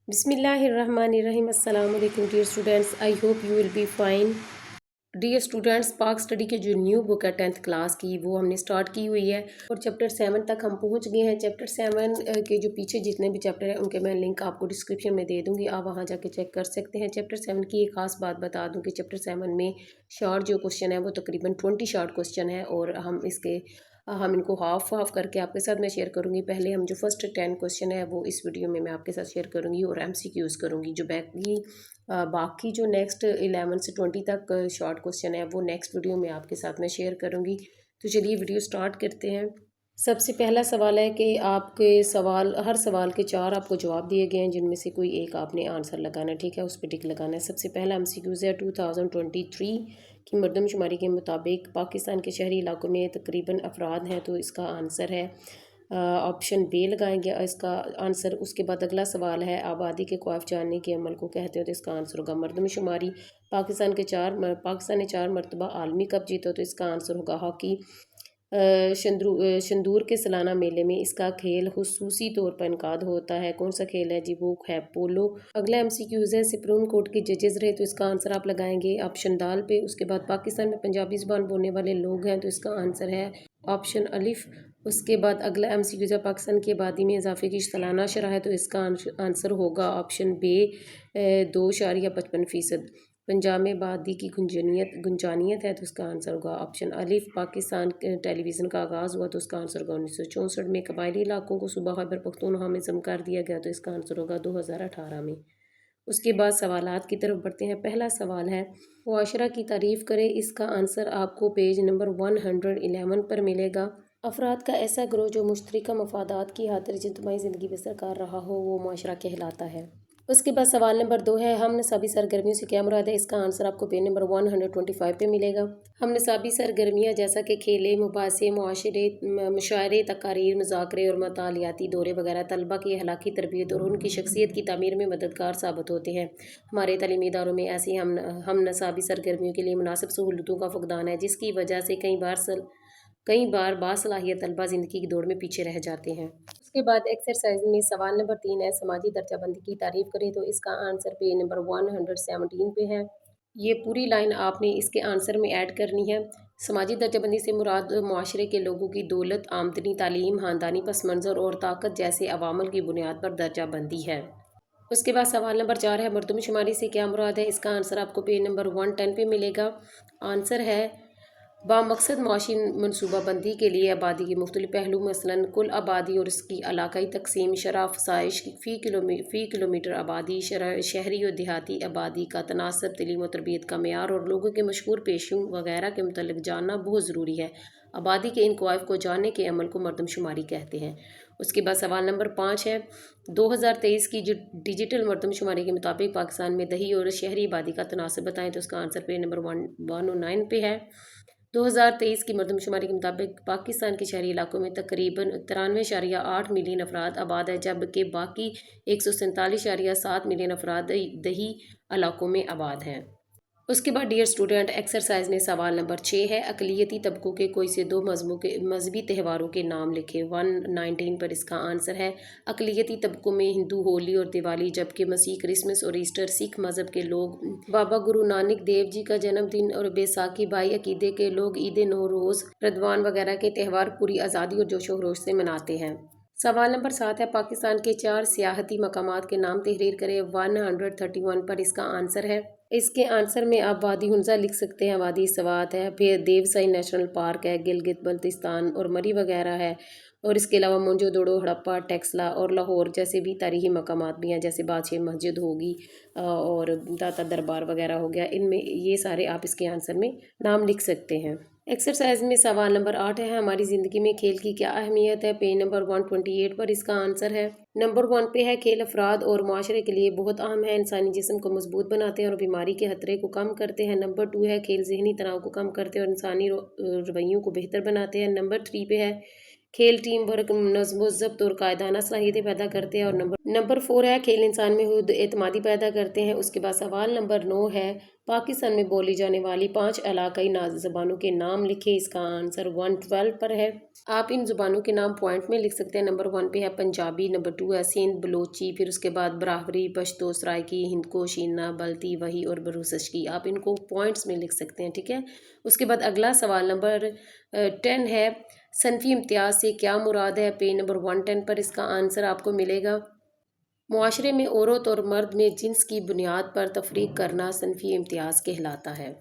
बिस्मिल्लाहिर्रहमानिर्रहीम। अस्सलाम वालेकुम dear students, I hope you will be fine. Dear students, Pak study के जो न्यू बुक है 10th क्लास की, वो हमने स्टार्ट की हुई है और चैप्टर 7 तक हम पहुंच गए हैं। चैप्टर 7 के जो पीछे जितने भी चैप्टर हैं उनके मैं लिंक आपको डिस्क्रिप्शन में दे दूंगी, आप वहां जाके चेक कर सकते हैं। चैप्टर 7 की एक खास बात बता दूं कि चैप्टर 7 में शॉर्ट जो क्वेश्चन है वो तकरीबन 20 शॉर्ट क्वेश्चन है और हम इनको हाफ करके आपके साथ मैं शेयर करूंगी। पहले हम जो फर्स्ट 10 क्वेश्चन है वो इस वीडियो में मैं आपके साथ शेयर करूंगी और MCQs करूंगी। जो बाकी जो नेक्स्ट 11 से 20 तक शॉर्ट क्वेश्चन है वो नेक्स्ट वीडियो में आपके साथ मैं शेयर करूंगी। तो चलिए वीडियो स्टार्ट करते हैं। सबसे पहला सवाल है कि हर सवाल के 4 आपको जवाब दिए गए हैं, जिनमें से कोई एक आपने आंसर लगाना है, ठीक है, उस पर टिक लगाना है। सबसे पहला MCQs है 2023 की मरदमशुमारी के मुताबिक पाकिस्तान के शहरी इलाकों में तकरीबन अफराद हैं, तो इसका आंसर है ऑप्शन बी लगाएंगे इसका आंसर। उसके बाद अगला सवाल है आबादी के ख्वाफ जानने के अमल को कहते हो, तो इसका आंसर होगा मरदमशुमारी। पाकिस्तान ने 4 मरतबा आलमी कप जीता, तो इसका आंसर होगा हॉकी। शंदूर के सालाना मेले में इसका खेल खुसूसी तौर पर इनकाद होता है, कौन सा खेल है जी, वो है पोलो। अगला MCQs है सुप्रीम कोर्ट के जजेस रहे, तो इसका आंसर आप लगाएंगे ऑप्शन दाल पे। उसके बाद पाकिस्तान में पंजाबी ज़बान बोलने वाले लोग हैं, तो इसका आंसर है ऑप्शन अलिफ। उसके बाद अगला MCQs है पाकिस्तान की आबादी में इजाफे की सालाना शरह है, तो इसका आंसर होगा ऑप्शन बे 2.55%। पंजाब में आबादी की गुंजानियत है, तो उसका आंसर होगा ऑप्शन अलिफ। पाकिस्तान टेलीविज़न का आगाज़ हुआ, तो उसका आंसर होगा 1964 में। कबायली इलाकों को सूबा खैबर पख्तूनख्वा में ज़म कर दिया गया, तो इसका आंसर होगा 2018 में। उसके बाद सवालात की तरफ बढ़ते हैं। पहला सवाल है मुआशरा की तारीफ़ करें, इसका आंसर आपको पेज नंबर 111 पर मिलेगा। अफराद का ऐसा ग्रोह जो मुश्तरका मफादात की खातिर इज्तिमाई ज़िंदगी बसर कर रहा हो वो मुआशरा कहलाता है। उसके बाद सवाल नंबर 2 है हम नसाबी सरगर्मियों से क्या मुराद है, इसका आंसर आपको पेज नंबर 125 पे मिलेगा। हम नसाबी सरगर्मियाँ जैसा कि खेले, मुबासे, मुशायरे, तकारीर, मुज़ाकरे और मतालियाती दौरे वगैरह तलबा की अखलाकी तरबियत और उनकी शख्सियत की तामीर में मददगार साबित होते हैं। हमारे तालीमी इदारों में ऐसी हम नसाबी सरगर्मियों के लिए मुनासिब सहूलतों का फुकदान है, जिसकी वजह से कई बार बासलाहियत तलबा ज़िंदगी की दौड़ में पीछे रह जाते हैं। उसके बाद एक्सरसाइज में सवाल नंबर 3 है समाजी दर्जाबंदी की तारीफ करें, तो इसका आंसर पेज नंबर 117 पे है। ये पूरी लाइन आपने इसके आंसर में ऐड करनी है। समाजी दर्जाबंदी से मुराद मुआशरे के लोगों की दौलत, आमदनी, तालीम, ख़ानदानी पस मंज़र और ताकत जैसे अवामल की बुनियाद पर दर्जाबंदी है। उसके बाद सवाल नंबर 4 है मरदमशुमारी से क्या मुराद है, इसका आंसर आपको पेज नंबर 110 पे मिलेगा। आंसर है बामकसद मुआशी मनसूबाबंदी के लिए आबादी के मुख्तलिफ पहलू मसलन कुल आबादी और इसकी इलाकाई तकसीम, शरह अफज़ाइश, फ़ी किलोमीटर आबादी, शहरी और देहाती आबादी का तनासब, तलीम और तरबियत का मेयार और लोगों के मशहूर पेशों वगैरह के मुतल्लिक़ जानना बहुत ज़रूरी है। आबादी के इन कवाइफ को जानने के अमल को मरदमशुमारी कहते हैं। उसके बाद सवाल नंबर 5 है 2023 की जो डिजिटल मरदमशुमारी के मुताबिक पाकिस्तान में दही और शहरी आबादी का तनासब बताएं, तो उसका आंसर पेज नंबर 109 पे है। 2023 की मरदमशुमारी के मुताबिक पाकिस्तान के शहरी इलाकों में तकरीबन 93.8 मिलियन अफराद आबाद है, जबकि बाकी 147.7 मिलियन अफराद दही इलाकों में आबाद हैं। उसके बाद डियर स्टूडेंट एक्सरसाइज में सवाल नंबर 6 है अक़लियती तबकों के कोई से 2 मजहबी त्योहारों के नाम लिखे। 119 पर इसका आंसर है अक़लियती तबकों में हिंदू होली और दिवाली, जबकि मसीह क्रिसमस और ईस्टर। सिख मज़हब के लोग बाबा गुरु नानक देव जी का जन्मदिन और बैसाखी, भाई अकीदे के लोग ईद नौरोज़, रदवान वगैरह के त्यौहार पूरी आज़ादी और जोशो खरोश से मनाते हैं। सवाल नंबर 7 है पाकिस्तान के 4 सियाहती मकामात के नाम तहरीर करें। 131 पर इसका आंसर है। इसके आंसर में आप वादी हुंजा लिख सकते हैं, वादी सवात है, फिर देवसाई नेशनल पार्क है, गिलगित बल्तिस्तान और मरी वगैरह है, और इसके अलावा मोंजोदड़ो, हड़प्पा, टेक्सला और लाहौर जैसे भी तारीखी मकामात भी हैं, जैसे बादशाह मस्जिद होगी और दाता दरबार वगैरह हो गया। इनमें ये सारे आप इसके आंसर में नाम लिख सकते हैं। एक्सरसाइज में सवाल नंबर 8 है हमारी ज़िंदगी में खेल की क्या अहमियत है। पेज नंबर 128 पर इसका आंसर है। नंबर 1 पे है खेल अफराद और माशरे के लिए बहुत अहम है, इंसानी जिस्म को मजबूत बनाते हैं और बीमारी के खतरे को कम करते हैं। नंबर 2 है खेल जहनी तनाव को कम करते हैं और इंसानी रवैयों को बेहतर बनाते हैं। नंबर 3 पे है खेल टीम वर्क, नज़्म ज़ब्त और कायदाना सलाहियतें पैदा करते हैं। और نمبر 4 ہے کھیل انسان میں خود اعتمادی پیدا کرتے ہیں۔ اس کے بعد سوال نمبر 9 ہے پاکستان میں بولی جانے والی 5 علاقائی زبانوں کے نام لکھیں۔ اس کا آنسر 112 پر ہے۔ آپ ان زبانوں کے نام پوائنٹ میں لکھ سکتے ہیں۔ نمبر 1 پہ ہے پنجابی، نمبر 2 ہے سندھ بلوچی، پھر اس کے بعد براہوی، پشتو، سرائکی، ہندکو، شینا، بلتی، وہی اور بروسشکی۔ آپ ان کو پوائنٹس میں لکھ سکتے ہیں، ٹھیک ہے۔ اس کے بعد اگلا سوال نمبر 10 ہے صنفی امتیاز سے کیا مراد ہے؟ پیج نمبر 110 پر اس کا آنسر آپ کو ملے گا۔ معاشرے میں عورت اور مرد میں جنس کی بنیاد پر تفریق کرنا صنفی امتیاز کہلاتا ہے۔